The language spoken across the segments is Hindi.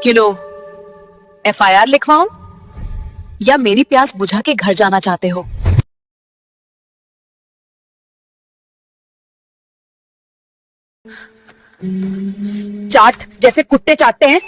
किलो एफआईआर लिखवाऊं या मेरी प्यास बुझा के घर जाना चाहते हो? चाट जैसे कुत्ते चाटते हैं,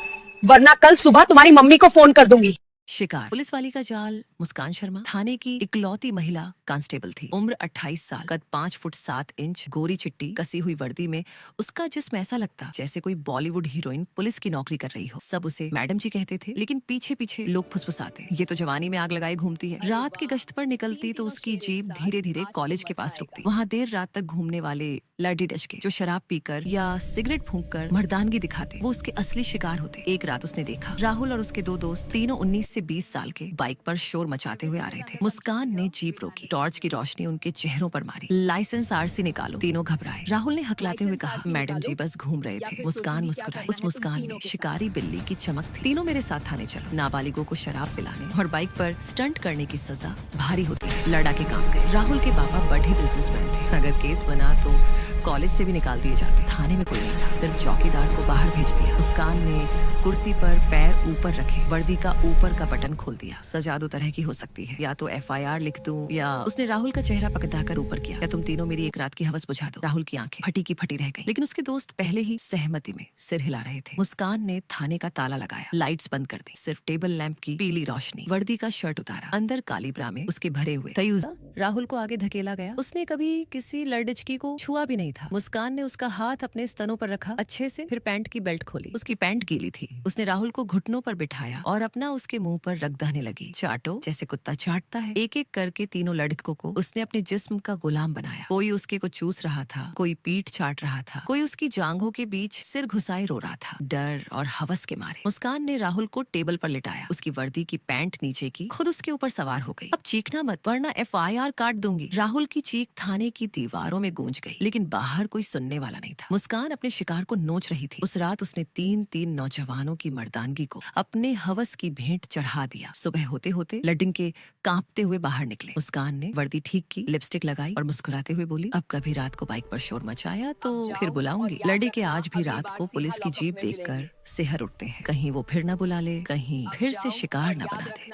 वरना कल सुबह तुम्हारी मम्मी को फोन कर दूंगी। शिकार। पुलिस वाली का जाल। मुस्कान शर्मा थाने की इकलौती महिला कांस्टेबल थी। उम्र 28 साल, कद 5 फुट 7 इंच, गोरी चिट्टी कसी हुई वर्दी में उसका जिस्म ऐसा लगता जैसे कोई बॉलीवुड हीरोइन पुलिस की नौकरी कर रही हो। सब उसे मैडम जी कहते थे, लेकिन पीछे पीछे लोग फुसफुसाते, ये तो जवानी में आग लगाए घूमती है। रात की गश्त पर निकलती तो उसकी जीप धीरे धीरे कॉलेज के पास रुकती। वहाँ देर रात तक घूमने वाले लड़ी डशके जो शराब पीकर या सिगरेट फूंककर मर्दानगी दिखाते, वो उसके असली शिकार होते। एक रात उसने देखा राहुल और उसके दो दोस्त, तीनों 19 से 20 साल के, बाइक पर शोर मचाते हुए आ रहे थे। मुस्कान ने जीप रोकी, टॉर्च की रोशनी उनके चेहरों पर मारी। लाइसेंस आरसी निकालो। तीनों घबराए। राहुल ने हकलाते हुए कहा, मैडम जी बस घूम रहे थे। मुस्कान मुस्कुराई। उस मुस्कान में शिकारी बिल्ली की चमक थी। तीनों मेरे साथ थाने चलो। नाबालिगों को शराब पिलाने और बाइक पर स्टंट करने की सजा भारी होती है। लड़ा के काम गए। राहुल के पापा बड़े बिजनेसमैन थे, अगर केस बना तो कॉलेज से भी निकाल दिए जाते। थाने में कोई नहीं था, सिर्फ चौकीदार को बाहर भेज दिया। मुस्कान ने कुर्सी पर पैर ऊपर रखे, वर्दी का ऊपर का बटन खोल दिया। सजा दो तरह की हो सकती है, या तो एफआईआर लिख दूं, या उसने राहुल का चेहरा पकड़ाकर ऊपर किया, या तुम तीनों मेरी एक रात की हवस बुझा दो। राहुल की आंखें फटी की फटी रह गई, लेकिन उसके दोस्त पहले ही सहमति में सिर हिला रहे थे। मुस्कान ने थाने का ताला लगाया, लाइट्स बंद कर दी, सिर्फ टेबल लैंप की पीली रोशनी। वर्दी का शर्ट उतारा, अंदर काली ब्रा में उसके भरे हुए तयूजा। राहुल को आगे धकेला गया। उसने कभी किसी लड़किकी को छुआ भी नहीं था। मुस्कान ने उसका हाथ अपने स्तनों पर रखा अच्छे से, फिर पैंट की बेल्ट खोली। उसकी पैंट गीली थी। उसने राहुल को घुटनों पर बिठाया और अपना उसके मुंह पर रगदाने लगी। चाटो जैसे कुत्ता चाटता है। एक एक करके तीनों लड़कों को उसने अपने जिस्म का गुलाम बनाया। कोई उसके को चूस रहा था, कोई पीठ चाट रहा था, कोई उसकी जांघों के बीच सिर घुसाए रो रहा था, डर और हवस के मारे। मुस्कान ने राहुल को टेबल पर लिटाया। उसकी वर्दी की पैंट नीचे की, खुद उसके ऊपर सवार हो गई। अब चीखना मत, वरना एफआईआर काट दूंगी। राहुल की चीख थाने की दीवारों में गूंज गई, लेकिन बाहर कोई सुनने वाला नहीं था। मुस्कान अपने शिकार को नोच रही थी। उस रात उसने तीन नौजवानों की मर्दानगी को अपने हवस की भेंट चढ़ा दिया। सुबह होते होते लड्डिंग के कांपते हुए बाहर निकले। मुस्कान ने वर्दी ठीक की, लिपस्टिक लगाई और मुस्कुराते हुए बोली, अब कभी रात को बाइक पर शोर मचाया तो फिर बुलाऊंगी। लड़ी के आज भी रात को पुलिस की जीप देखकर सिहर उठते हैं। कहीं वो फिर न बुला ले, कहीं फिर से शिकार न बना दे।